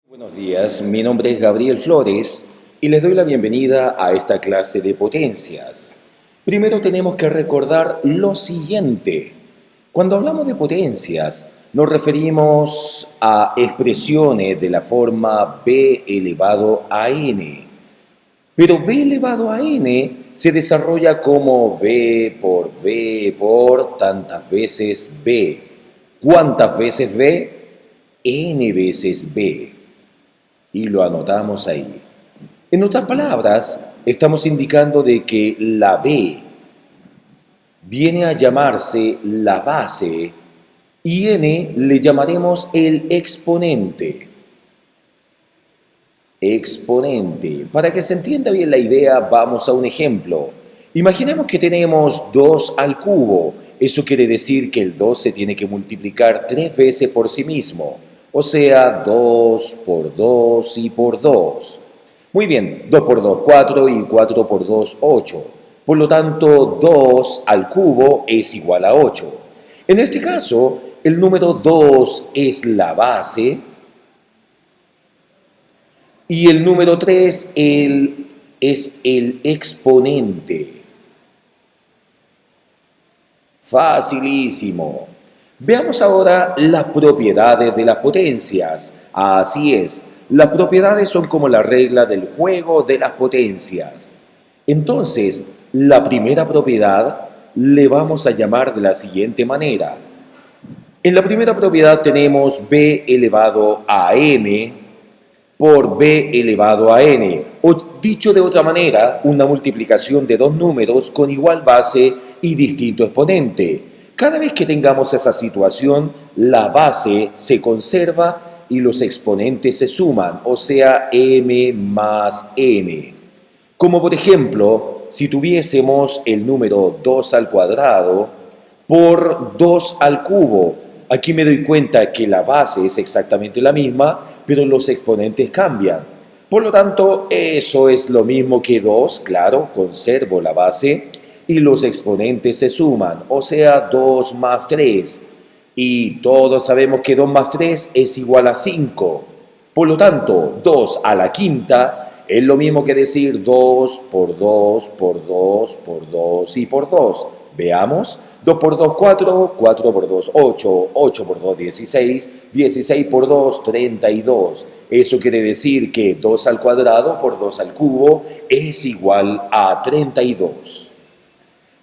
Buenos días, mi nombre es Gabriel Flores y les doy la bienvenida a esta clase de potencias. Primero tenemos que recordar lo siguiente. Cuando hablamos de potencias, nos referimos a expresiones de la forma b elevado a n. Pero b elevado a n se desarrolla como b por tantas veces b. ¿Cuántas veces b? N veces b. Y lo anotamos ahí. En otras palabras, estamos indicando de que la b viene a llamarse la base y n le llamaremos el exponente. Exponente. Para que se entienda bien la idea, vamos a un ejemplo. Imaginemos que tenemos 2 al cubo. Eso quiere decir que el 2 se tiene que multiplicar 3 veces por sí mismo. O sea, 2 por 2 y por 2. Muy bien, 2 por 2, 4 y 4 por 2, 8. Por lo tanto, 2 al cubo es igual a 8. En este caso, el número 2 es la base y el número 3 es el exponente. Facilísimo. Veamos ahora las propiedades de las potencias. Así es, las propiedades son como la regla del juego de las potencias. Entonces, la primera propiedad le vamos a llamar de la siguiente manera. En la primera propiedad tenemos b elevado a m por b elevado a n, o dicho de otra manera, una multiplicación de dos números con igual base y distinto exponente. Cada vez que tengamos esa situación, la base se conserva y los exponentes se suman, o sea, m más n. Como por ejemplo, si tuviésemos el número 2 al cuadrado por 2 al cubo. Aquí me doy cuenta que la base es exactamente la misma, pero los exponentes cambian. Por lo tanto, eso es lo mismo que 2, claro, conservo la base, y los exponentes se suman, o sea, 2 más 3. Y todos sabemos que 2 más 3 es igual a 5. Por lo tanto, 2 a la quinta es lo mismo que decir 2 por 2 por 2 por 2 y por 2. Veamos. 2 por 2, 4, 4 por 2, 8, 8 por 2, 16, 16 por 2, 32. Eso quiere decir que 2 al cuadrado por 2 al cubo es igual a 32.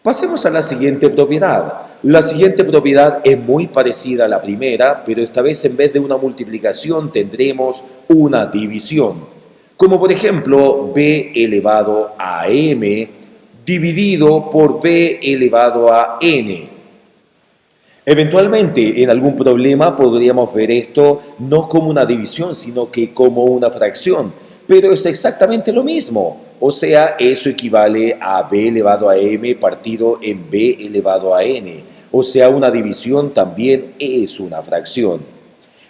Pasemos a la siguiente propiedad. La siguiente propiedad es muy parecida a la primera, pero esta vez en vez de una multiplicación tendremos una división. Como por ejemplo b elevado a m dividido por b elevado a n. Eventualmente, en algún problema podríamos ver esto no como una división, sino que como una fracción, pero es exactamente lo mismo. O sea, eso equivale a b elevado a m partido en b elevado a n. O sea, una división también es una fracción.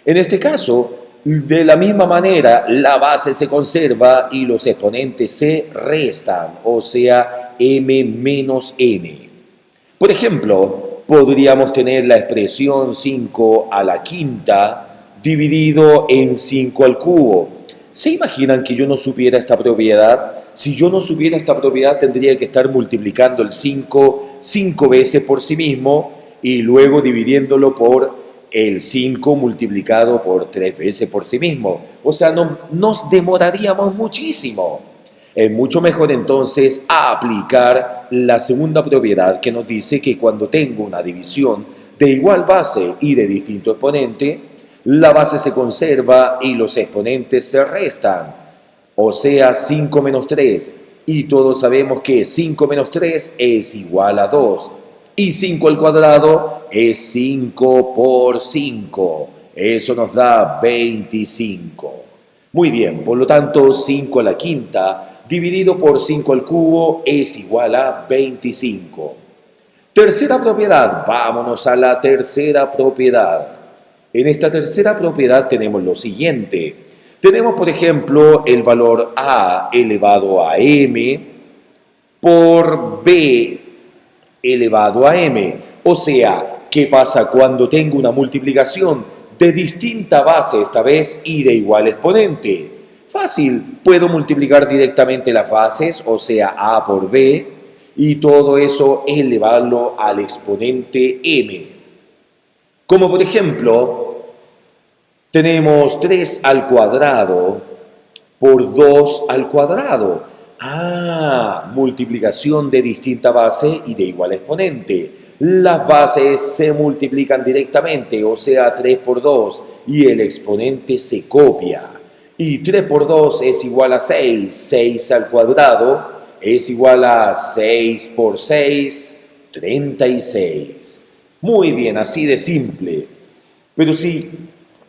En este caso, de la misma manera, la base se conserva y los exponentes se restan, o sea, m menos n. Por ejemplo, podríamos tener la expresión 5 a la quinta dividido en 5 al cubo. ¿Se imaginan que yo no supiera esta propiedad? Si yo no supiera esta propiedad, tendría que estar multiplicando el 5 veces por sí mismo y luego dividiéndolo por el 5 multiplicado por 3 veces por sí mismo. O sea, nos demoraríamos muchísimo. Es mucho mejor entonces aplicar la segunda propiedad que nos dice que cuando tengo una división de igual base y de distinto exponente, la base se conserva y los exponentes se restan. O sea, 5 menos 3. Y todos sabemos que 5 menos 3 es igual a 2. Y 5 al cuadrado es 5 por 5. Eso nos da 25. Muy bien, por lo tanto, 5 a la quinta dividido por 5 al cubo es igual a 25. Tercera propiedad, vámonos a la tercera propiedad. En esta tercera propiedad tenemos lo siguiente. Tenemos, por ejemplo, el valor a elevado a m por b elevado a m. O sea, ¿qué pasa cuando tengo una multiplicación de distinta base, esta vez, y de igual exponente. Fácil, puedo multiplicar directamente las bases, o sea, a por b, y todo eso elevarlo al exponente m. Como por ejemplo, tenemos 3 al cuadrado por 2 al cuadrado. Multiplicación de distinta base y de igual exponente. Las bases se multiplican directamente, o sea, 3 por 2, y el exponente se copia. Y 3 por 2 es igual a 6. 6 al cuadrado es igual a 6 por 6, 36. Muy bien, así de simple. Pero si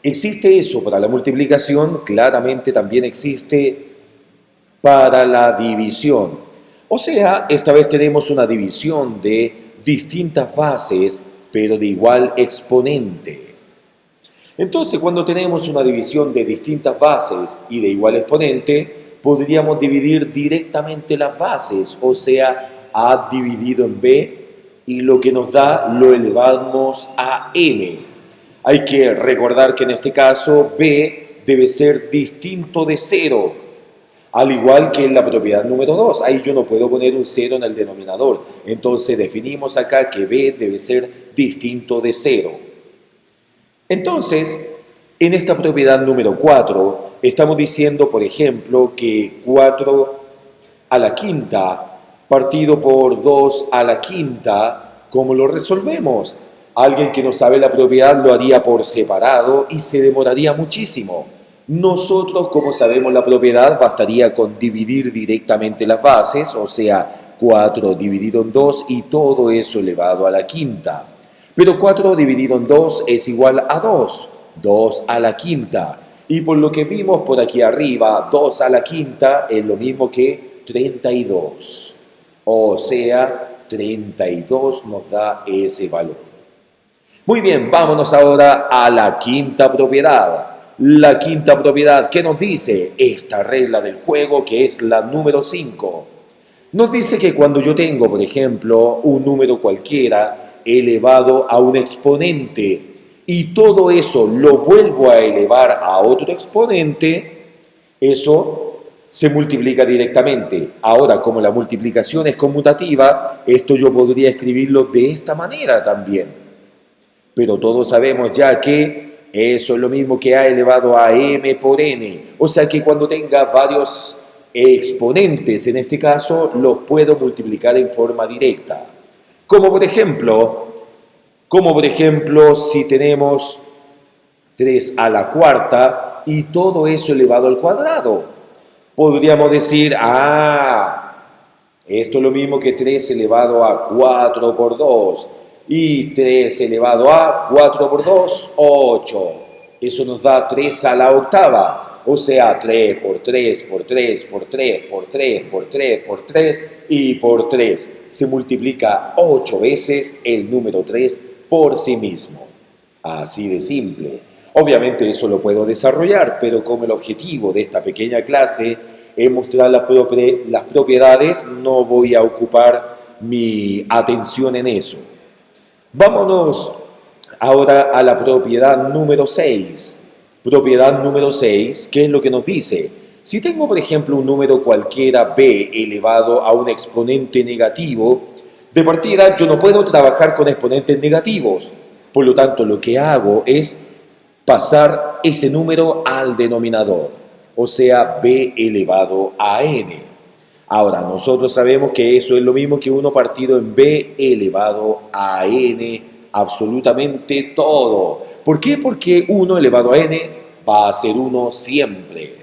existe eso para la multiplicación, claramente también existe para la división. O sea, esta vez tenemos una división de distintas bases, pero de igual exponente. Entonces, cuando tenemos una división de distintas bases y de igual exponente, podríamos dividir directamente las bases, o sea, a dividido en b, y lo que nos da lo elevamos a n. Hay que recordar que en este caso b debe ser distinto de 0, al igual que en la propiedad número 2. Ahí yo no puedo poner un 0 en el denominador. Entonces definimos acá que b debe ser distinto de 0. Entonces, en esta propiedad número 4, estamos diciendo, por ejemplo, que 4 a la quinta partido por 2 a la quinta, ¿cómo lo resolvemos? Alguien que no sabe la propiedad lo haría por separado y se demoraría muchísimo. Nosotros, como sabemos la propiedad, bastaría con dividir directamente las bases, o sea, 4 dividido en 2 y todo eso elevado a la quinta. Pero 4 dividido en 2 es igual a 2, 2 a la quinta. Y por lo que vimos por aquí arriba, 2 a la quinta es lo mismo que 32. O sea, 32 nos da ese valor. Muy bien, vámonos ahora a la quinta propiedad. La quinta propiedad, ¿qué nos dice? Esta regla del juego, que es la número 5. Nos dice que cuando yo tengo, por ejemplo, un número cualquiera elevado a un exponente y todo eso lo vuelvo a elevar a otro exponente, eso se multiplica directamente. Ahora, como la multiplicación es conmutativa, esto yo podría escribirlo de esta manera también. Pero todos sabemos ya que eso es lo mismo que a elevado a m por n. O sea que cuando tenga varios exponentes, en este caso, los puedo multiplicar en forma directa. Como por ejemplo, si tenemos 3 a la cuarta y todo eso elevado al cuadrado. Podríamos decir, esto es lo mismo que 3 elevado a 4 por 2. Y 3 elevado a 4 por 2, 8. Eso nos da 3 a la octava. O sea, 3 por 3 por 3 por 3 por 3 por 3 por 3 y por 3. Se multiplica 8 veces el número 3 por sí mismo. Así de simple. Obviamente eso lo puedo desarrollar, pero como el objetivo de esta pequeña clase es mostrar las propiedades, no voy a ocupar mi atención en eso. Vámonos ahora a la propiedad número 6. Propiedad número 6, ¿qué es lo que nos dice? Si tengo, por ejemplo, un número cualquiera b elevado a un exponente negativo, de partida yo no puedo trabajar con exponentes negativos. Por lo tanto, lo que hago es pasar ese número al denominador, o sea, b elevado a n. Ahora, nosotros sabemos que eso es lo mismo que 1 partido en b elevado a n, absolutamente todo. ¿Por qué? Porque 1 elevado a n va a ser 1 siempre.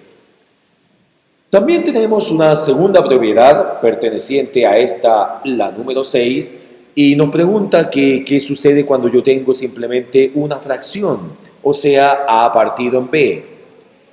También tenemos una segunda propiedad perteneciente a esta, la número 6, y nos pregunta qué sucede cuando yo tengo simplemente una fracción, o sea, a partido en b.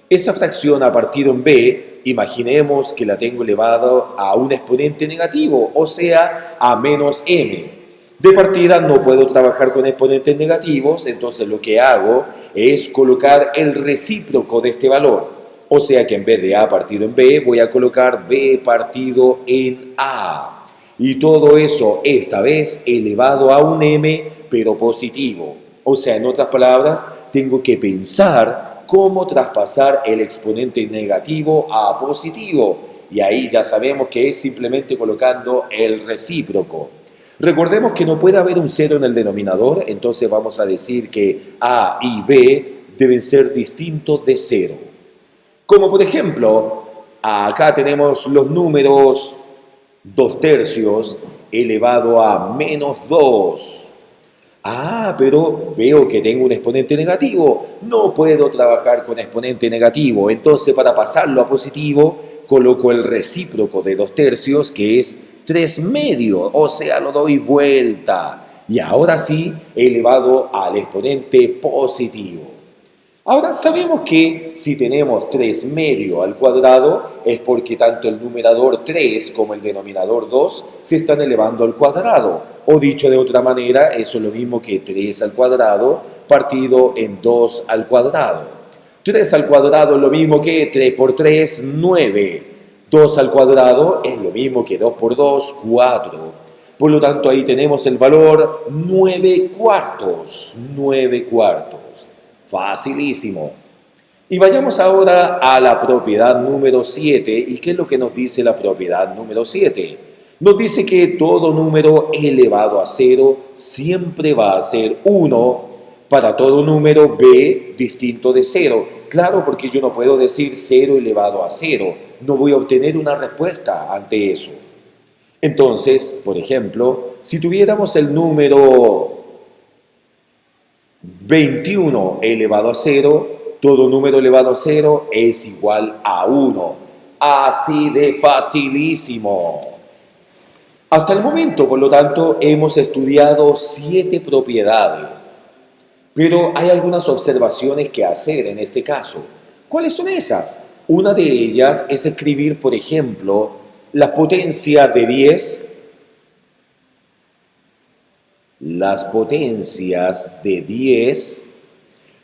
Esa fracción a partido en b, imaginemos que la tengo elevado a un exponente negativo, o sea, a menos m. De partida no puedo trabajar con exponentes negativos, entonces lo que hago es colocar el recíproco de este valor. O sea que en vez de a partido en b, voy a colocar b partido en a. Y todo eso, esta vez, elevado a un m, pero positivo. O sea, en otras palabras, tengo que pensar cómo traspasar el exponente negativo a positivo. Y ahí ya sabemos que es simplemente colocando el recíproco. Recordemos que no puede haber un cero en el denominador, entonces vamos a decir que A y B deben ser distintos de cero. Como por ejemplo, acá tenemos los números 2/3 elevado a -2. Ah, pero veo que tengo un exponente negativo. No puedo trabajar con exponente negativo. Entonces, para pasarlo a positivo, coloco el recíproco de 2/3, que es 3/2. O sea, lo doy vuelta. Y ahora sí, elevado al exponente positivo. Ahora sabemos que si tenemos 3/2 al cuadrado es porque tanto el numerador 3 como el denominador 2 se están elevando al cuadrado. O dicho de otra manera, eso es lo mismo que 3 al cuadrado partido en 2 al cuadrado. 3 al cuadrado es lo mismo que 3 por 3, 9. 2 al cuadrado es lo mismo que 2 por 2, 4. Por lo tanto, ahí tenemos el valor 9 cuartos. 9 cuartos. Facilísimo. Y vayamos ahora a la propiedad número 7. ¿Y qué es lo que nos dice la propiedad número 7? Nos dice que todo número elevado a 0 siempre va a ser 1 para todo número b distinto de 0. Claro, porque yo no puedo decir 0 elevado a 0. No voy a obtener una respuesta ante eso. Entonces, por ejemplo, si tuviéramos el número 21 elevado a 0, todo número elevado a 0 es igual a 1. Así de facilísimo. Hasta el momento, por lo tanto, hemos estudiado 7 propiedades. Pero hay algunas observaciones que hacer en este caso. ¿Cuáles son esas? Una de ellas es escribir, por ejemplo, la potencia de 10. Las potencias de 10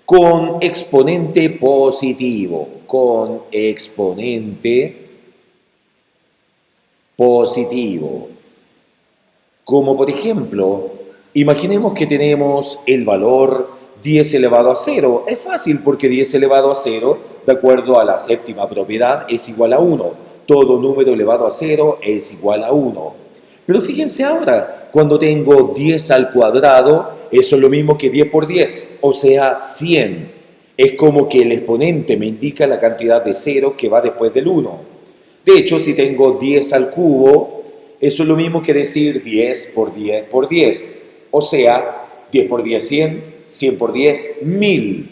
con exponente positivo, con exponente positivo. Como por ejemplo, imaginemos que tenemos el valor 10 elevado a 0. Es fácil porque 10 elevado a 0, de acuerdo a la séptima propiedad, es igual a 1. Todo número elevado a 0 es igual a 1. Pero fíjense ahora, cuando tengo 10 al cuadrado, eso es lo mismo que 10 por 10, o sea, 100. Es como que el exponente me indica la cantidad de 0 que va después del 1. De hecho, si tengo 10 al cubo, eso es lo mismo que decir 10 por 10 por 10. O sea, 10 por 10, 100, 100 por 10, 1000.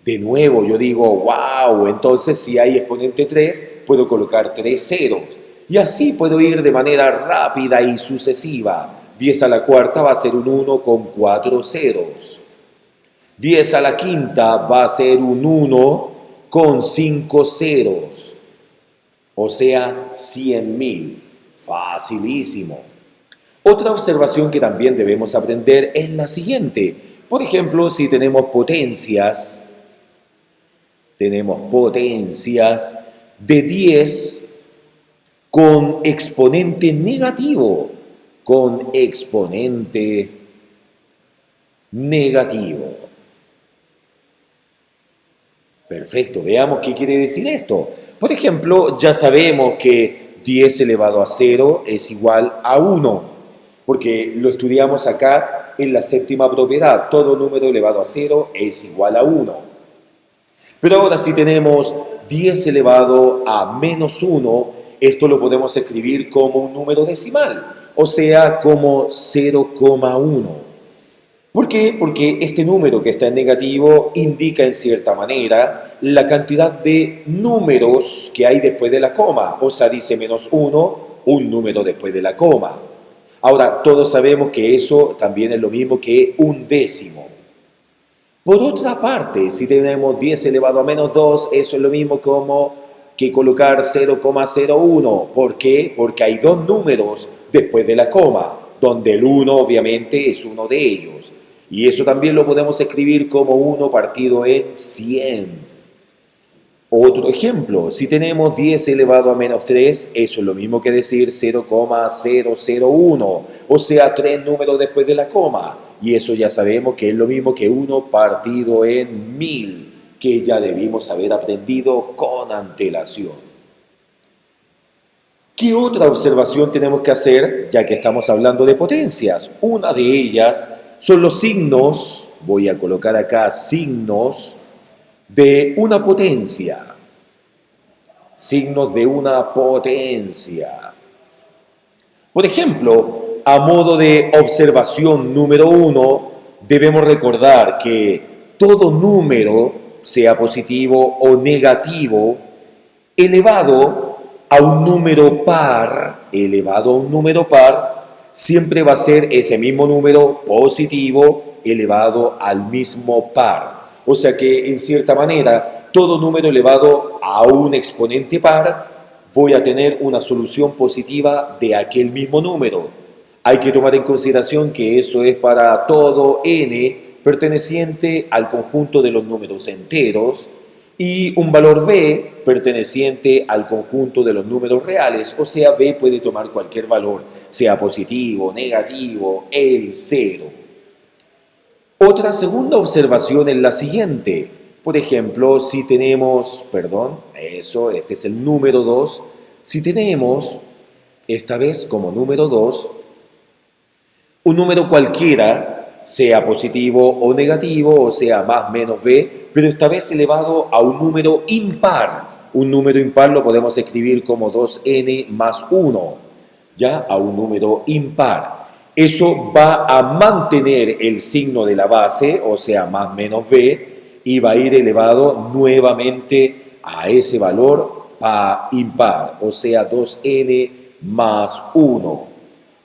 De nuevo, yo digo, wow, entonces si hay exponente 3, puedo colocar 3 ceros. Y así puedo ir de manera rápida y sucesiva. 10 a la cuarta va a ser un 1 con 4 ceros. 10 a la quinta va a ser un 1 con 5 ceros. O sea, 100.000. Facilísimo. Otra observación que también debemos aprender es la siguiente. Por ejemplo, si tenemos potencias de 10 con exponente negativo, con exponente negativo. Perfecto, veamos qué quiere decir esto. Por ejemplo, ya sabemos que 10 elevado a 0 es igual a 1, porque lo estudiamos acá en la séptima propiedad. Todo número elevado a 0 es igual a 1. Pero ahora si tenemos 10 elevado a -1, esto lo podemos escribir como un número decimal, o sea, como 0,1. ¿Por qué? Porque este número que está en negativo indica en cierta manera la cantidad de números que hay después de la coma. O sea, dice -1, un número después de la coma. Ahora, todos sabemos que eso también es lo mismo que un décimo. Por otra parte, si tenemos 10 elevado a -2, eso es lo mismo como que colocar 0,01. ¿Por qué? Porque hay dos números después de la coma, donde el 1 obviamente es uno de ellos. Y eso también lo podemos escribir como 1 partido en 100. Otro ejemplo, si tenemos 10 elevado a -3, eso es lo mismo que decir 0,001, o sea, 3 números después de la coma. Y eso ya sabemos que es lo mismo que 1 partido en 1000, que ya debimos haber aprendido con antelación. ¿Qué otra observación tenemos que hacer, ya que estamos hablando de potencias? Una de ellas son los signos, voy a colocar acá signos de una potencia. Signos de una potencia. Por ejemplo, a modo de observación número 1, debemos recordar que todo número, sea positivo o negativo, elevado a un número par, siempre va a ser ese mismo número positivo elevado al mismo par. O sea que, en cierta manera, todo número elevado a un exponente par, voy a tener una solución positiva de aquel mismo número. Hay que tomar en consideración que eso es para todo n perteneciente al conjunto de los números enteros, y un valor b perteneciente al conjunto de los números reales, o sea, b puede tomar cualquier valor, sea positivo, negativo, el cero. Otra segunda observación es la siguiente. Por ejemplo, si tenemos, este es el número 2, si tenemos, esta vez como número 2, un número cualquiera, sea positivo o negativo, o sea, más menos b, pero esta vez elevado a un número impar. Un número impar lo podemos escribir como 2n más 1, ya, a un número impar. Eso va a mantener el signo de la base, o sea, más menos b, y va a ir elevado nuevamente a ese valor impar, o sea, 2n más 1.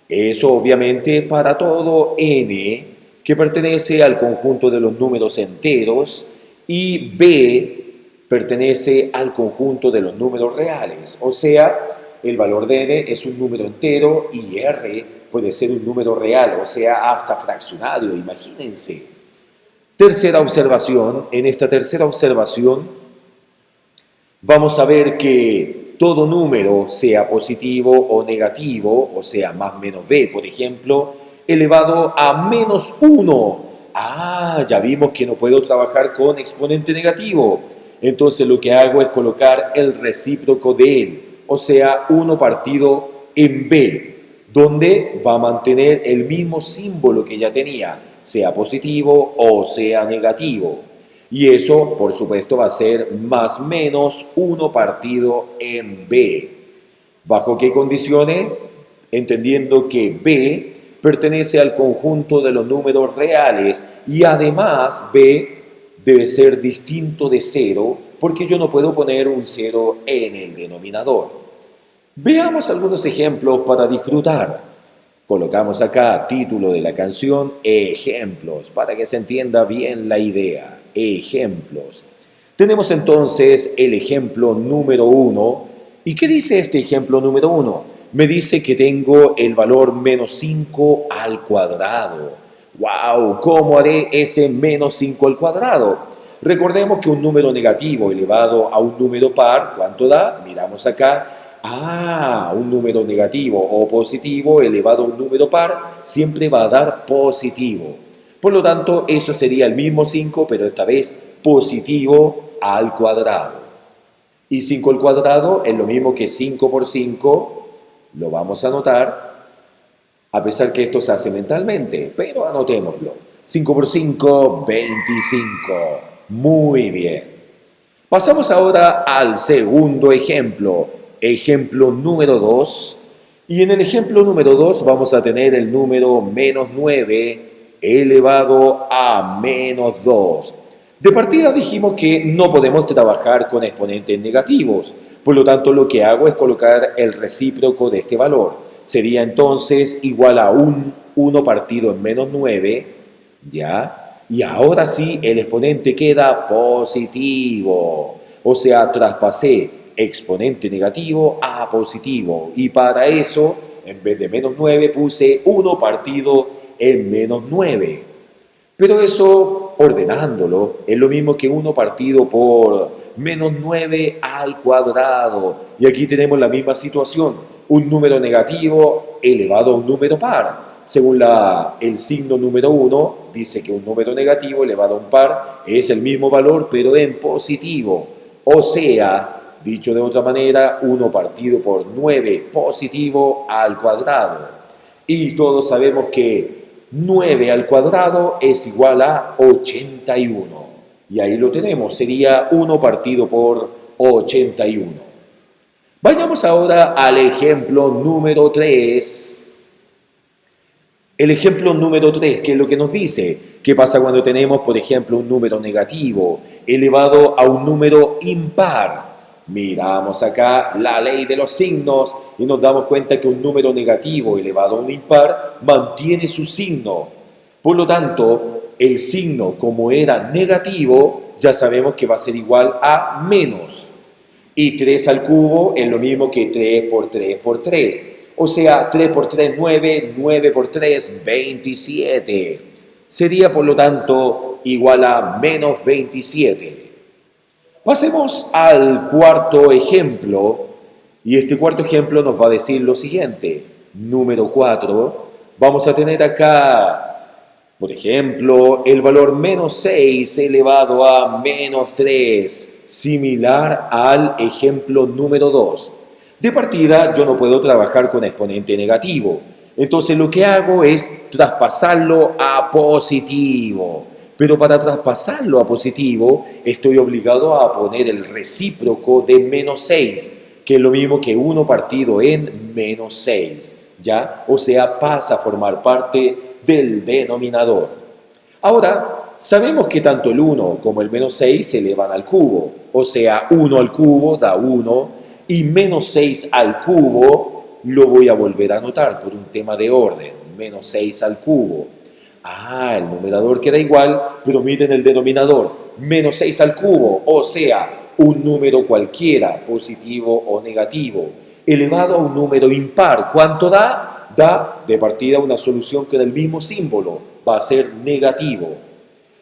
Eso obviamente para todo n que pertenece al conjunto de los números enteros, y b pertenece al conjunto de los números reales. O sea, el valor de n es un número entero y r puede ser un número real, o sea, hasta fraccionario, imagínense. Tercera observación. En esta tercera observación vamos a ver que todo número, sea positivo o negativo, o sea, más menos b, por ejemplo, elevado a menos 1. Ya vimos que no puedo trabajar con exponente negativo. Entonces lo que hago es colocar el recíproco de él, o sea, 1 partido en b, donde va a mantener el mismo símbolo que ya tenía, sea positivo o sea negativo. Y eso, por supuesto, va a ser más menos 1 partido en b. ¿Bajo qué condiciones? Entendiendo que b pertenece al conjunto de los números reales y además b debe ser distinto de 0 porque yo no puedo poner un 0 en el denominador. Veamos algunos ejemplos para disfrutar. Colocamos acá título de la canción, ejemplos, para que se entienda bien la idea. Ejemplos. Tenemos entonces el ejemplo número 1. ¿Y qué dice este ejemplo número 1? Me dice que tengo el valor menos 5 al cuadrado. ¡Wow! ¿Cómo haré ese menos 5 al cuadrado? Recordemos que un número negativo elevado a un número par, ¿cuánto da? Miramos acá. Un número negativo o positivo elevado a un número par siempre va a dar positivo. Por lo tanto, eso sería el mismo 5, pero esta vez positivo al cuadrado. Y 5 al cuadrado es lo mismo que 5 por 5, lo vamos a anotar, a pesar que esto se hace mentalmente, pero anotémoslo. 5 por 5, 25. Muy bien. Pasamos ahora al segundo ejemplo. Ejemplo número 2. Y en el ejemplo número 2 vamos a tener el número menos 9 elevado a menos 2. De partida dijimos que no podemos trabajar con exponentes negativos. Por lo tanto, lo que hago es colocar el recíproco de este valor. Sería entonces igual a 1 partido en menos 9, ¿ya? Y ahora sí, el exponente queda positivo. O sea, traspasé exponente negativo a positivo. Y para eso, en vez de menos 9, puse 1 partido en menos 9. Pero eso, ordenándolo, es lo mismo que 1 partido por menos 9 al cuadrado. Y aquí tenemos la misma situación. Un número negativo elevado a un número par. según el signo número 1, dice que un número negativo elevado a un par es el mismo valor, pero en positivo. O sea, dicho de otra manera, 1 partido por 9 positivo al cuadrado. Y todos sabemos que 9 al cuadrado es igual a 81. Y ahí lo tenemos, sería 1 partido por 81. Vayamos ahora al ejemplo número 3. El ejemplo número 3, ¿qué es lo que nos dice? ¿Qué pasa cuando tenemos, por ejemplo, un número negativo elevado a un número impar? Miramos acá la ley de los signos y nos damos cuenta que un número negativo elevado a un impar mantiene su signo. Por lo tanto, el signo, como era negativo, ya sabemos que va a ser igual a menos. Y 3 al cubo es lo mismo que 3 por 3 por 3. O sea, 3 por 3, 9, 9 por 3, 27. Sería, por lo tanto, igual a menos 27. Pasemos al cuarto ejemplo. Y este cuarto ejemplo nos va a decir lo siguiente. Número 4. Vamos a tener acá, por ejemplo, el valor menos 6 elevado a menos 3. Similar al ejemplo número 2. De partida, yo no puedo trabajar con exponente negativo. Entonces lo que hago es traspasarlo a positivo. Pero para traspasarlo a positivo, estoy obligado a poner el recíproco de menos 6, que es lo mismo que 1 partido en menos 6. ¿Ya? O sea, pasa a formar parte del denominador. Ahora, sabemos que tanto el 1 como el menos 6 se elevan al cubo. O sea, 1 al cubo da 1. Y menos 6 al cubo lo voy a volver a anotar por un tema de orden. Menos 6 al cubo. El numerador queda igual, pero miren el denominador. Menos 6 al cubo, o sea, un número cualquiera, positivo o negativo, elevado a un número impar. ¿Cuánto da? Da de partida una solución que da el mismo símbolo. Va a ser negativo.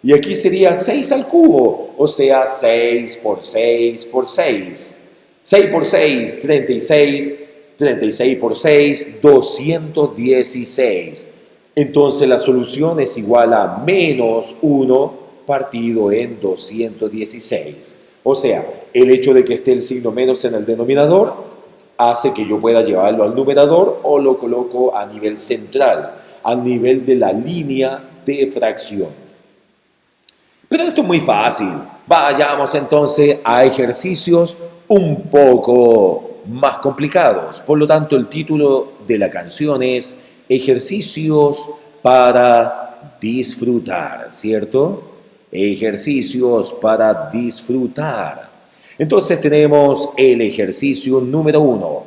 Y aquí sería 6 al cubo, o sea, 6 por 6 por 6. 6 por 6, 36, 36 por 6, 216. Entonces la solución es igual a menos 1 partido en 216. O sea, el hecho de que esté el signo menos en el denominador hace que yo pueda llevarlo al numerador o lo coloco a nivel central, a nivel de la línea de fracción. Pero esto es muy fácil. Vayamos entonces a ejercicios un poco más complicados. Por lo tanto, el título de la canción es Ejercicios para disfrutar, ¿cierto? Ejercicios para disfrutar. Entonces tenemos el ejercicio número 1.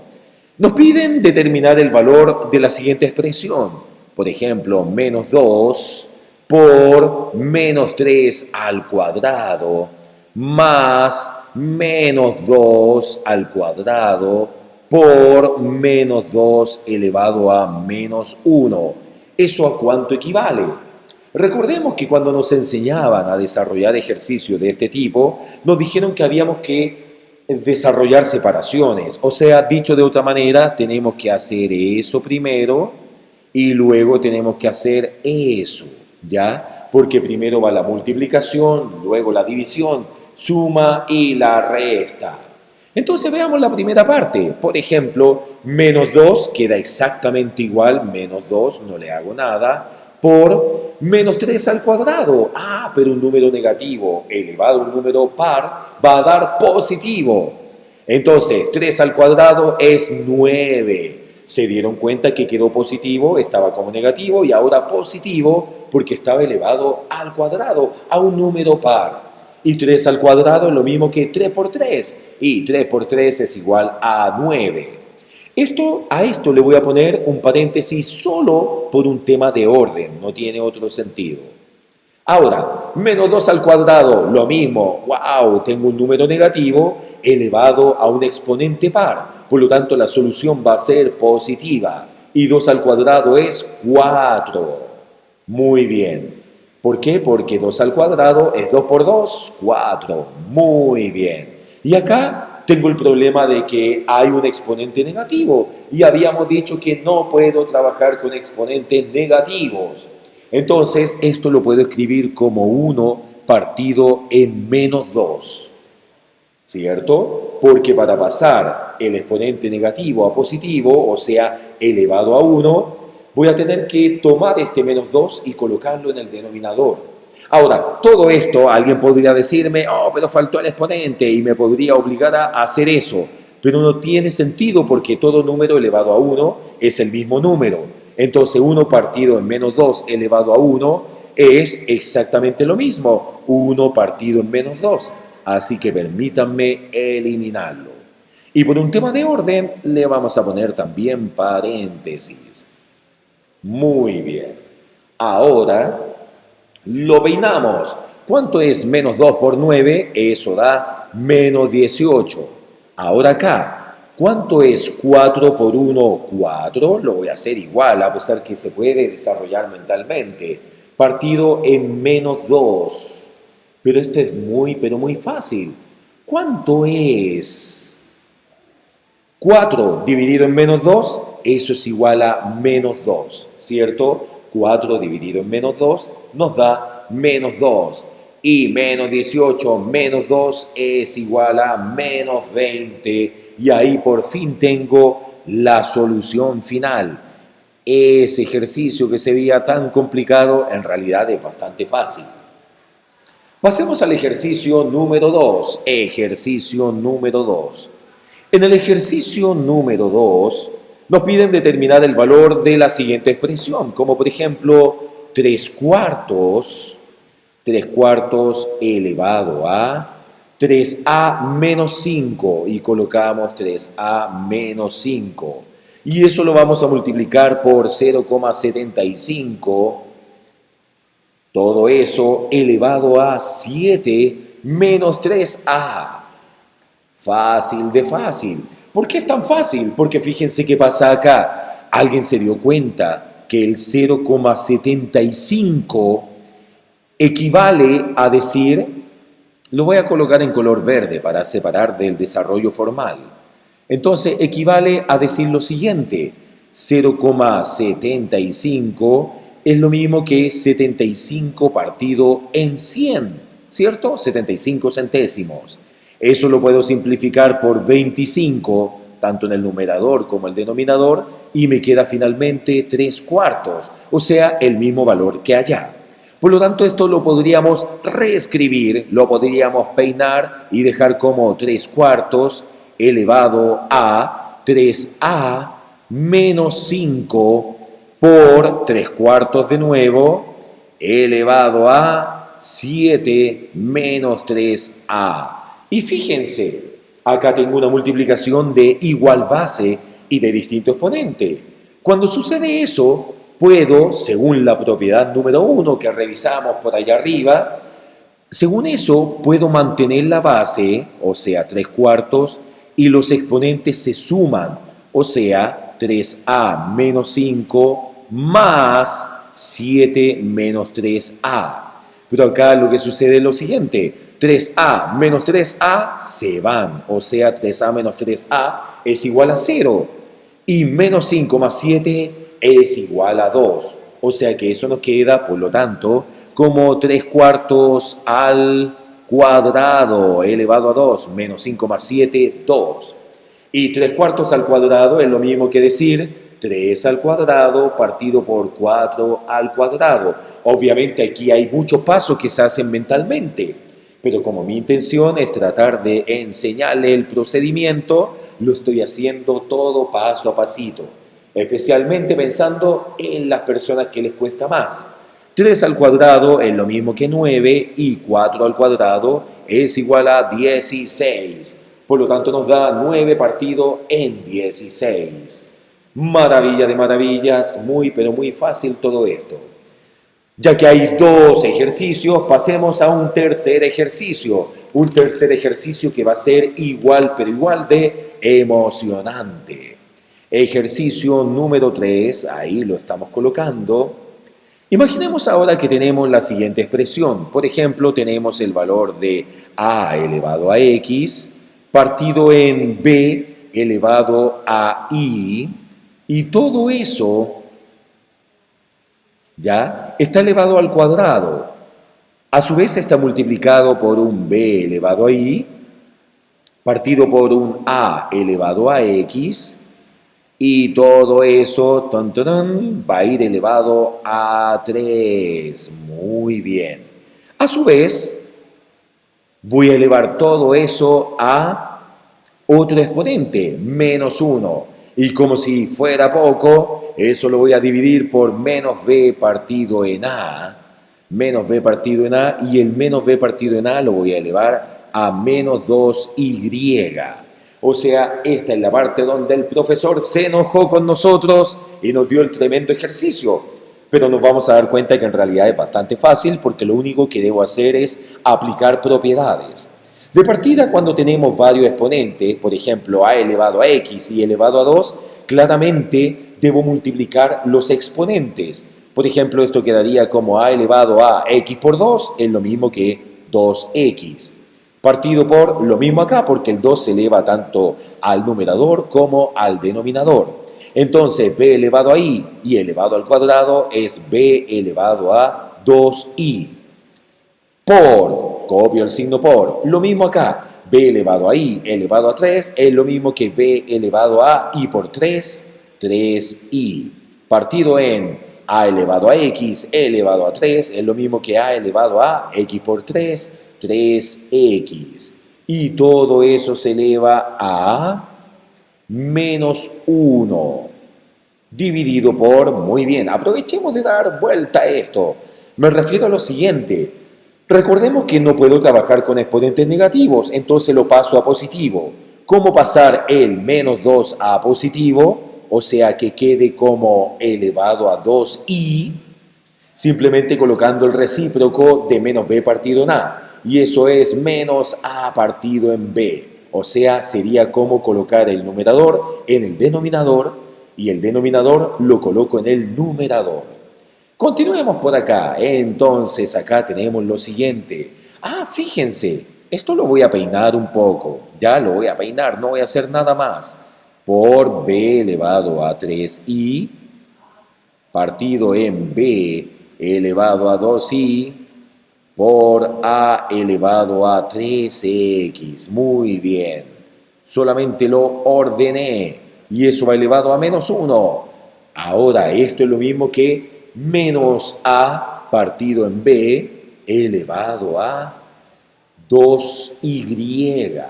Nos piden determinar el valor de la siguiente expresión. Por ejemplo, menos 2 por menos 3 al cuadrado más menos 2 al cuadrado por menos 2 elevado a menos 1. ¿Eso a cuánto equivale? Recordemos que cuando nos enseñaban a desarrollar ejercicios de este tipo, nos dijeron que habíamos que desarrollar separaciones. O sea, dicho de otra manera, tenemos que hacer eso primero y luego tenemos que hacer eso, ¿ya? Porque primero va la multiplicación, luego la división, suma y la resta. Entonces veamos la primera parte. Por ejemplo, menos 2 queda exactamente igual, menos 2, no le hago nada, por menos 3 al cuadrado. Pero un número negativo elevado a un número par va a dar positivo. Entonces, 3 al cuadrado es 9. Se dieron cuenta que quedó positivo, estaba como negativo y ahora positivo porque estaba elevado al cuadrado, a un número par. Y 3 al cuadrado es lo mismo que 3 por 3. Y 3 por 3 es igual a 9. A esto le voy a poner un paréntesis solo por un tema de orden, no tiene otro sentido. Ahora, menos 2 al cuadrado, lo mismo. ¡Wow! Tengo un número negativo elevado a un exponente par. Por lo tanto, la solución va a ser positiva. Y 2 al cuadrado es 4. Muy bien. ¿Por qué? Porque 2 al cuadrado es 2 por 2, 4. Muy bien. Y acá, tengo el problema de que hay un exponente negativo y habíamos dicho que no puedo trabajar con exponentes negativos. Entonces, esto lo puedo escribir como 1 partido en menos 2, ¿cierto? Porque para pasar el exponente negativo a positivo, o sea, elevado a 1, voy a tener que tomar este menos 2 y colocarlo en el denominador. Ahora, todo esto, alguien podría decirme, oh, pero faltó el exponente y me podría obligar a hacer eso. Pero no tiene sentido porque todo número elevado a 1 es el mismo número. Entonces, 1 partido en menos 2 elevado a 1 es exactamente lo mismo. 1 partido en menos 2. Así que permítanme eliminarlo. Y por un tema de orden, le vamos a poner también paréntesis. Muy bien. Ahora lo peinamos. ¿Cuánto es menos 2 por 9? Eso da menos 18. Ahora acá, ¿cuánto es 4 por 1? 4. Lo voy a hacer igual, a pesar que se puede desarrollar mentalmente. Partido en menos 2. Pero esto es pero muy fácil. ¿Cuánto es 4 dividido en menos 2? Eso es igual a menos 2, ¿cierto? 4 dividido en menos 2 nos da menos 2. Y menos 18 menos 2 es igual a menos 20. Y ahí por fin tengo la solución final. Ese ejercicio que se veía tan complicado en realidad es bastante fácil. Pasemos al ejercicio número 2. Ejercicio número 2. En el ejercicio número 2 nos piden determinar el valor de la siguiente expresión, como por ejemplo 3 cuartos elevado a 3a menos 5 y colocamos 3a menos 5. Y eso lo vamos a multiplicar por 0,75. Todo eso elevado a 7 menos 3a. Fácil de fácil. ¿Por qué es tan fácil? Porque fíjense qué pasa acá. Alguien se dio cuenta que el 0,75 equivale a decir, lo voy a colocar en color verde para separar del desarrollo formal. Entonces equivale a decir lo siguiente, 0,75 es lo mismo que 75 partido en 100, ¿cierto? 75 centésimos. Eso lo puedo simplificar por 25, tanto en el numerador como el denominador, y me queda finalmente 3 cuartos, o sea, el mismo valor que allá. Por lo tanto, esto lo podríamos reescribir, lo podríamos peinar y dejar como 3 cuartos elevado a 3a menos 5 por 3 cuartos de nuevo, elevado a 7 menos 3a. Y fíjense, acá tengo una multiplicación de igual base y de distinto exponente. Cuando sucede eso, puedo, según la propiedad número 1 que revisamos por allá arriba, según eso puedo mantener la base, o sea, 3 cuartos, y los exponentes se suman, o sea, 3a menos 5 más 7 menos 3a. Pero acá lo que sucede es lo siguiente, 3a menos 3a se van, o sea, 3a menos 3a es igual a 0, y menos 5 más 7 es igual a 2, o sea que eso nos queda, por lo tanto, como 3 cuartos al cuadrado elevado a 2, menos 5 más 7, 2. Y 3 cuartos al cuadrado es lo mismo que decir 3 al cuadrado partido por 4 al cuadrado. Obviamente aquí hay muchos pasos que se hacen mentalmente, pero como mi intención es tratar de enseñarle el procedimiento, lo estoy haciendo todo paso a pasito, especialmente pensando en las personas que les cuesta más. 3 al cuadrado es lo mismo que 9 y 4 al cuadrado es igual a 16. Por lo tanto nos da 9 partido en 16. Maravilla de maravillas, muy pero muy fácil todo esto. Ya que hay 2 ejercicios, pasemos a un tercer ejercicio. Un tercer ejercicio que va a ser igual pero igual de emocionante. Ejercicio número 3, ahí lo estamos colocando. Imaginemos ahora que tenemos la siguiente expresión. Por ejemplo, tenemos el valor de a elevado a x partido en b elevado a i, y todo eso ya está elevado al cuadrado. A su vez está multiplicado por un b elevado a i, partido por un a elevado a x, y todo eso va a ir elevado a 3. Muy bien. A su vez, voy a elevar todo eso a otro exponente, menos 1. Y como si fuera poco, eso lo voy a dividir por menos b partido en a. Menos b partido en a, y el menos b partido en a lo voy a elevar a menos 2y. O sea, esta es la parte donde el profesor se enojó con nosotros y nos dio el tremendo ejercicio. Pero nos vamos a dar cuenta que en realidad es bastante fácil, porque lo único que debo hacer es aplicar propiedades. De partida, cuando tenemos varios exponentes, por ejemplo, a elevado a x y elevado a 2, claramente debo multiplicar los exponentes. Por ejemplo, esto quedaría como a elevado a x por 2 es lo mismo que 2x. Partido por lo mismo acá, porque el 2 se eleva tanto al numerador como al denominador. Entonces, b elevado a i y elevado al cuadrado es b elevado a 2i. Por, copio el signo por, lo mismo acá. b elevado a i elevado a 3 es lo mismo que b elevado a i por 3, 3i. Partido en a elevado a x elevado a 3 es lo mismo que a elevado a x por 3, 3x. Y todo eso se eleva a menos 1, dividido por, muy bien, aprovechemos de dar vuelta a esto. Me refiero a lo siguiente. Recordemos que no puedo trabajar con exponentes negativos, entonces lo paso a positivo. ¿Cómo pasar el menos 2 a positivo? O sea, que quede como elevado a 2i, simplemente colocando el recíproco de menos b partido en a. Y eso es menos a partido en b. O sea, sería como colocar el numerador en el denominador y el denominador lo coloco en el numerador. Continuemos por acá. Entonces acá tenemos lo siguiente. Fíjense, esto lo voy a peinar un poco. Ya lo voy a peinar, no voy a hacer nada más. Por b elevado a 3i, partido en b elevado a 2i, por a elevado a 3x. Muy bien. Solamente lo ordené. Y eso va elevado a menos 1. Ahora, esto es lo mismo que menos a partido en b elevado a 2y.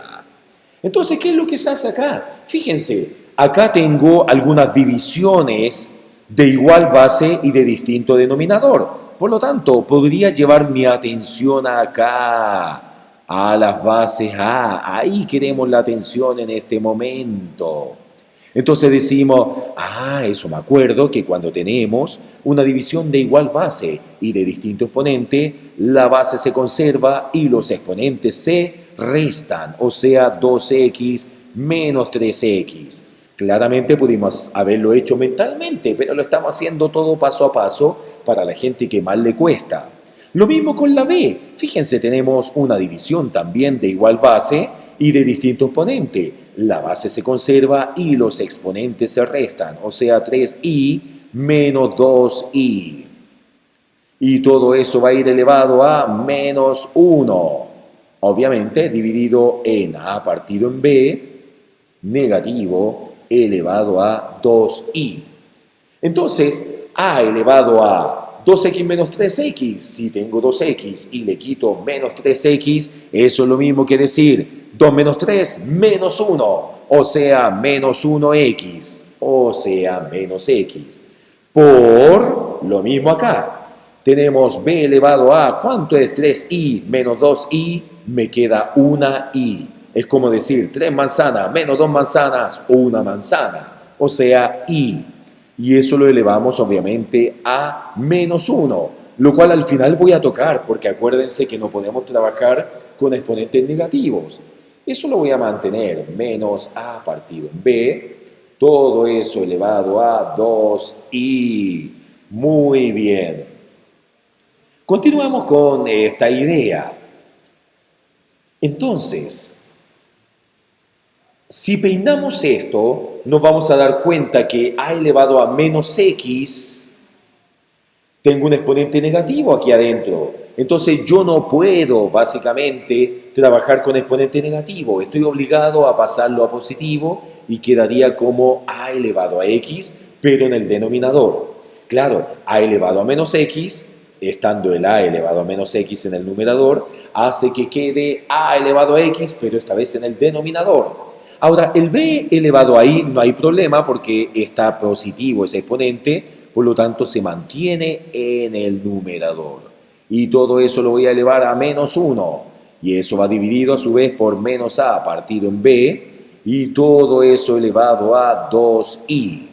Entonces, ¿qué es lo que se hace acá? Fíjense, acá tengo algunas divisiones de igual base y de distinto denominador. Por lo tanto, podría llevar mi atención acá, a las bases A. Ahí queremos la atención en este momento. Entonces decimos, eso me acuerdo que cuando tenemos una división de igual base y de distinto exponente, la base se conserva y los exponentes se restan, o sea, 2x menos 3x. Claramente pudimos haberlo hecho mentalmente, pero lo estamos haciendo todo paso a paso para la gente que más le cuesta. Lo mismo con la b. Fíjense, tenemos una división también de igual base y de distinto exponente. La base se conserva y los exponentes se restan, o sea, 3i menos 2i. Y todo eso va a ir elevado a menos 1. Obviamente dividido en a partido en b, negativo, elevado a 2i. Entonces, a elevado a 2x menos 3x, si tengo 2x y le quito menos 3x, eso es lo mismo que decir 2 menos 3 menos 1, o sea, menos 1x, o sea, menos x. Por lo mismo acá. Tenemos b elevado a, ¿cuánto es 3i menos 2i? Me queda una i. Es como decir 3 manzanas menos 2 manzanas, una manzana, o sea, i. Y eso lo elevamos obviamente a menos 1, lo cual al final voy a tocar, porque acuérdense que no podemos trabajar con exponentes negativos. Eso lo voy a mantener, menos a partido en b, todo eso elevado a 2i. Muy bien. Continuamos con esta idea. Entonces, Si peinamos esto, nos vamos a dar cuenta que a elevado a menos x, tengo un exponente negativo aquí adentro. Entonces yo no puedo básicamente trabajar con exponente negativo. Estoy obligado a pasarlo a positivo y quedaría como a elevado a x, pero en el denominador. Claro, a elevado a menos x, estando el a elevado a menos x en el numerador, hace que quede a elevado a x, pero esta vez en el denominador. Ahora, el b elevado ahí no hay problema porque está positivo ese exponente, por lo tanto se mantiene en el numerador. Y todo eso lo voy a elevar a menos 1. Y eso va dividido a su vez por menos a partido en b. Y todo eso elevado a 2i.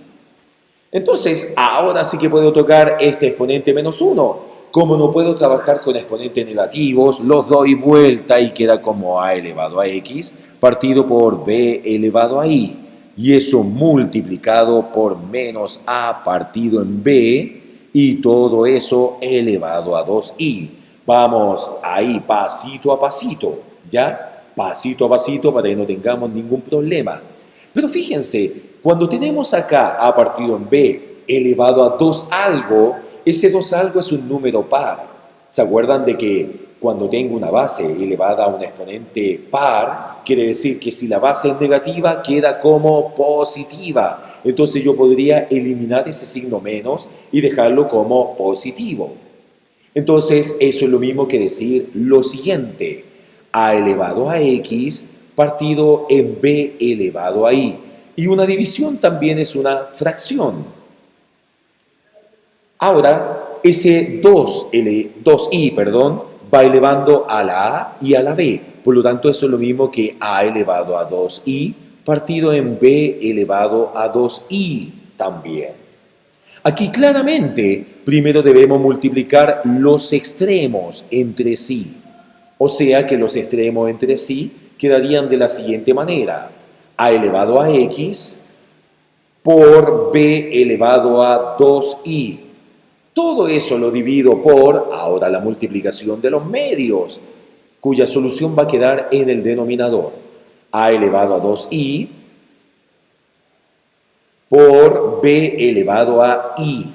Entonces, ahora sí que puedo tocar este exponente menos 1. Como no puedo trabajar con exponentes negativos, los doy vuelta y queda como a elevado a x partido por b elevado a i. Y eso multiplicado por menos a partido en b y todo eso elevado a 2i. Vamos ahí pasito a pasito, ¿ya? Pasito a pasito para que no tengamos ningún problema. Pero fíjense, cuando tenemos acá a partido en b elevado a 2 algo, ese 2 algo es un número par. ¿Se acuerdan de que cuando tengo una base elevada a un exponente par, quiere decir que si la base es negativa, queda como positiva? Entonces yo podría eliminar ese signo menos y dejarlo como positivo. Entonces eso es lo mismo que decir lo siguiente: a elevado a x partido en b elevado a i. Y una división también es una fracción. Ahora, ese 2i, va elevando a la a y a la b. Por lo tanto, eso es lo mismo que a elevado a 2i partido en b elevado a 2i también. Aquí claramente, primero debemos multiplicar los extremos entre sí. O sea que los extremos entre sí quedarían de la siguiente manera: a elevado a x por b elevado a 2i. Todo eso lo divido por, ahora la multiplicación de los medios, cuya solución va a quedar en el denominador. A elevado a 2i por b elevado a i.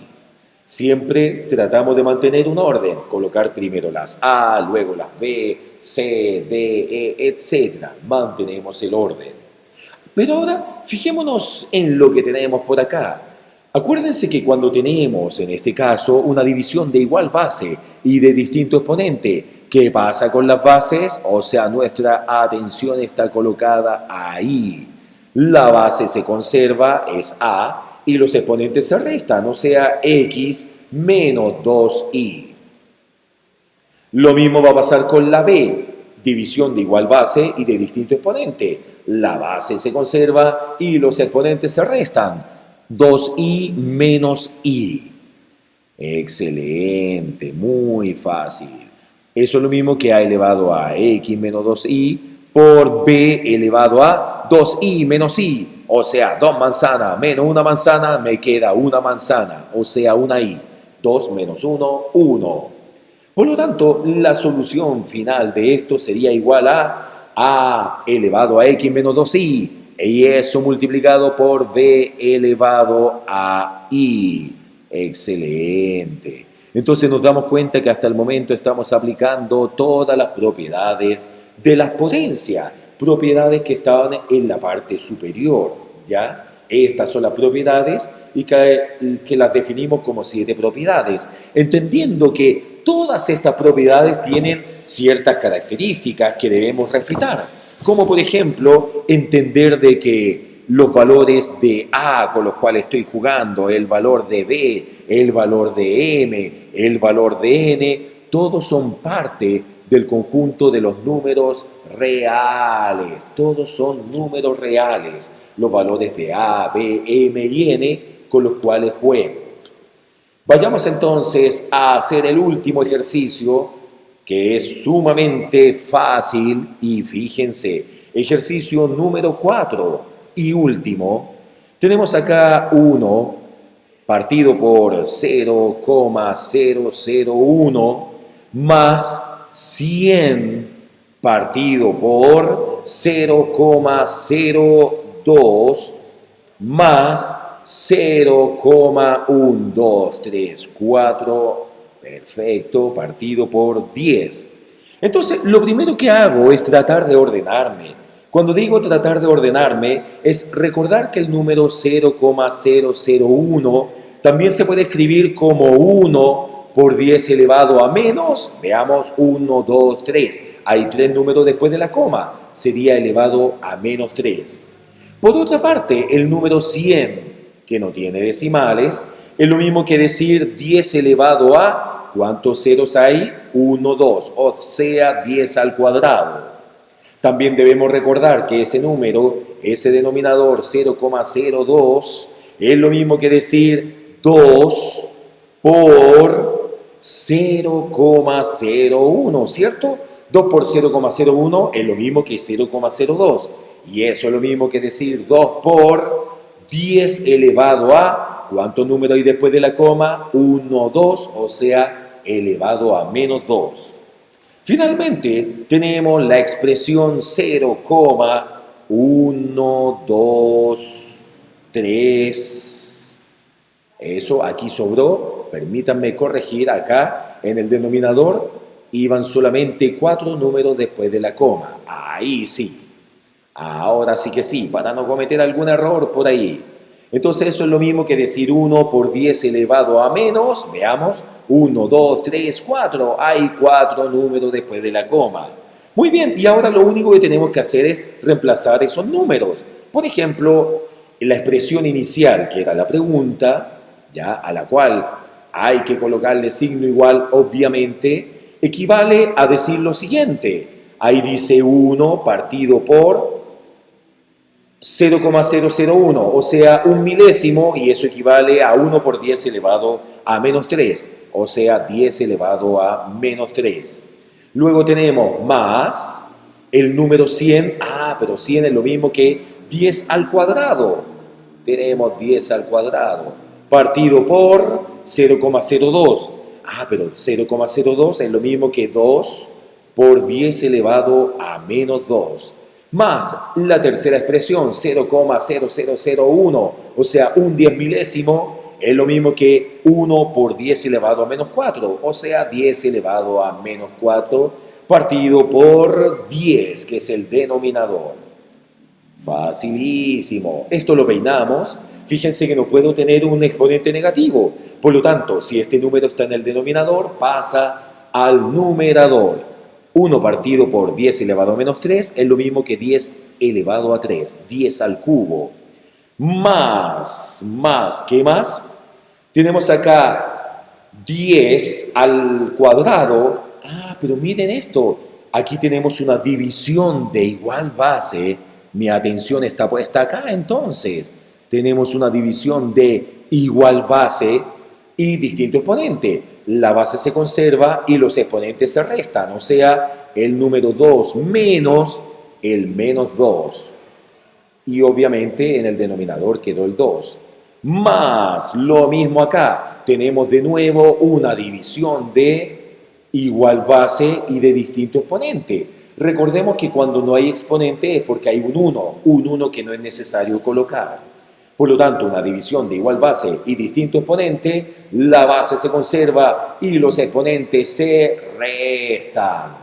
Siempre tratamos de mantener un orden, colocar primero las a, luego las b, c, d, e, etc. Mantenemos el orden. Pero ahora fijémonos en lo que tenemos por acá. Acuérdense que cuando tenemos, en este caso, una división de igual base y de distinto exponente, ¿qué pasa con las bases? O sea, nuestra atención está colocada ahí. La base se conserva, es a, y los exponentes se restan, o sea, x menos 2i. Lo mismo va a pasar con la b, división de igual base y de distinto exponente. La base se conserva y los exponentes se restan. 2i menos i. Excelente, muy fácil. Eso es lo mismo que a elevado a x menos 2i por b elevado a 2i menos i. O sea, 2 manzanas menos una manzana me queda una manzana, o sea, una i. 2 menos 1, 1. Por lo tanto, la solución final de esto sería igual a elevado a x menos 2i, y eso multiplicado por b elevado a i. Excelente. Entonces nos damos cuenta que hasta el momento estamos aplicando todas las propiedades de las potencias, propiedades que estaban en la parte superior, ¿ya? Estas son las propiedades y que las definimos como 7 propiedades, entendiendo que todas estas propiedades tienen ciertas características que debemos respetar, como por ejemplo entender de que los valores de A con los cuales estoy jugando, el valor de B, el valor de M, el valor de N, todos son parte del conjunto de los números reales. Todos son números reales, los valores de A, B, M y N con los cuales juego. Vayamos entonces a hacer el último ejercicio, que es sumamente fácil, y fíjense, ejercicio número 4 y último. Tenemos acá 1 partido por 0,001 más 100 partido por 0,02 más 0,1234, perfecto, partido por 10. Entonces, lo primero que hago es tratar de ordenarme. Cuando digo tratar de ordenarme, es recordar que el número 0,001 también se puede escribir como 1 por 10 elevado a menos, veamos, 1, 2, 3. Hay 3 números después de la coma, sería elevado a menos 3. Por otra parte, el número 100, que no tiene decimales, es lo mismo que decir 10 elevado a, ¿cuántos ceros hay? 1, 2, o sea, 10 al cuadrado. También debemos recordar que ese número, ese denominador 0,02, es lo mismo que decir 2 por 0,01, ¿cierto? 2 por 0,01 es lo mismo que 0,02. Y eso es lo mismo que decir 2 por 10 elevado a, ¿cuántos números hay después de la coma? 1, 2, o sea, elevado a menos 2. Finalmente, tenemos la expresión 0,123. Eso aquí sobró, permítanme corregir, acá en el denominador iban solamente 4 números después de la coma. Ahí sí. Ahora sí que sí, para no cometer algún error por ahí. Entonces eso es lo mismo que decir 1 por 10 elevado a menos, veamos, 1, 2, 3, 4, hay 4 números después de la coma. Muy bien, y ahora lo único que tenemos que hacer es reemplazar esos números. Por ejemplo, la expresión inicial, que era la pregunta, ya, a la cual hay que colocarle signo igual, obviamente, equivale a decir lo siguiente. Ahí dice 1 partido por 0,001, o sea, un milésimo, y eso equivale a 1 por 10 elevado a menos 3, o sea, 10 elevado a menos 3. Luego tenemos más el número 100, pero 100 es lo mismo que 10 al cuadrado. Tenemos 10 al cuadrado, partido por 0,02. Pero 0,02 es lo mismo que 2 por 10 elevado a menos 2. Más la tercera expresión, 0,0001, o sea, un 10 milésimo, es lo mismo que 1 por 10 elevado a menos 4, o sea, 10 elevado a menos 4, partido por 10, que es el denominador. Facilísimo. Esto lo peinamos. Fíjense que no puedo tener un exponente negativo. Por lo tanto, si este número está en el denominador, pasa al numerador. 1 partido por 10 elevado a menos 3 es lo mismo que 10 elevado a 3, 10 al cubo. Más, ¿qué más? Tenemos acá 10 al cuadrado. Pero miren esto, aquí tenemos una división de igual base. Mi atención está puesta acá, entonces. Tenemos una división de igual base y distinto exponente. La base se conserva y los exponentes se restan, o sea, el número 2 menos el menos 2. Y obviamente en el denominador quedó el 2. Más lo mismo acá, tenemos de nuevo una división de igual base y de distinto exponente. Recordemos que cuando no hay exponente es porque hay un 1 que no es necesario colocar. Por lo tanto, una división de igual base y distinto exponente, la base se conserva y los exponentes se restan.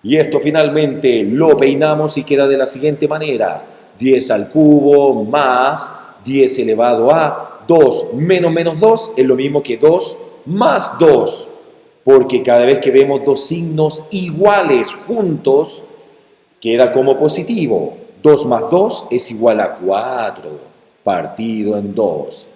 Y esto finalmente lo peinamos y queda de la siguiente manera. 10 al cubo más 10 elevado a 2 menos 2 es lo mismo que 2 más 2. Porque cada vez que vemos dos signos iguales juntos, queda como positivo. 2 más 2 es igual a 4. Partido en 2.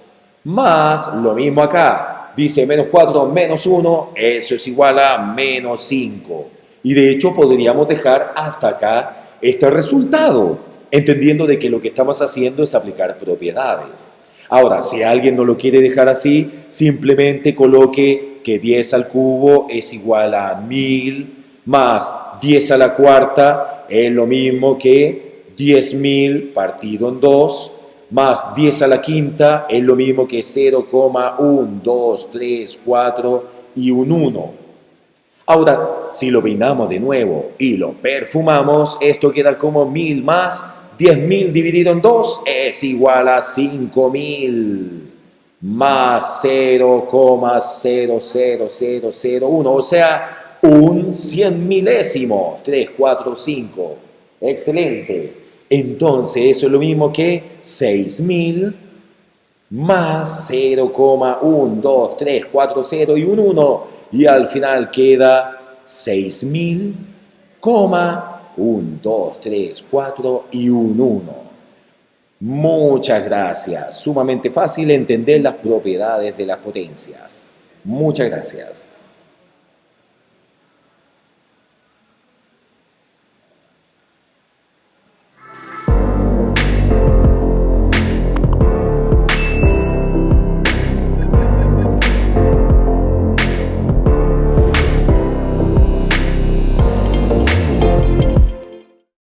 Más lo mismo acá. Dice menos 4 menos 1, eso es igual a menos 5. Y de hecho podríamos dejar hasta acá este resultado, entendiendo de que lo que estamos haciendo es aplicar propiedades. Ahora, si alguien no lo quiere dejar así, simplemente coloque que 10 al cubo es igual a 1000, más 10 a la cuarta es lo mismo que 10.000 partido en 2, más 10 a la quinta es lo mismo que 0,1, 2, 3, 4 y un 1. Ahora, si lo peinamos de nuevo y lo perfumamos, esto queda como 1000 más 10.000 dividido en 2 es igual a 5000 más 0,00001, o sea, un 100 milésimo, 3, 4, 5. Excelente. Entonces, eso es lo mismo que 6000 más 0,1234 y un 1 y al final queda 6000, 1, 2, 3, 4 y un 1. Muchas gracias. Sumamente fácil entender las propiedades de las potencias. Muchas gracias.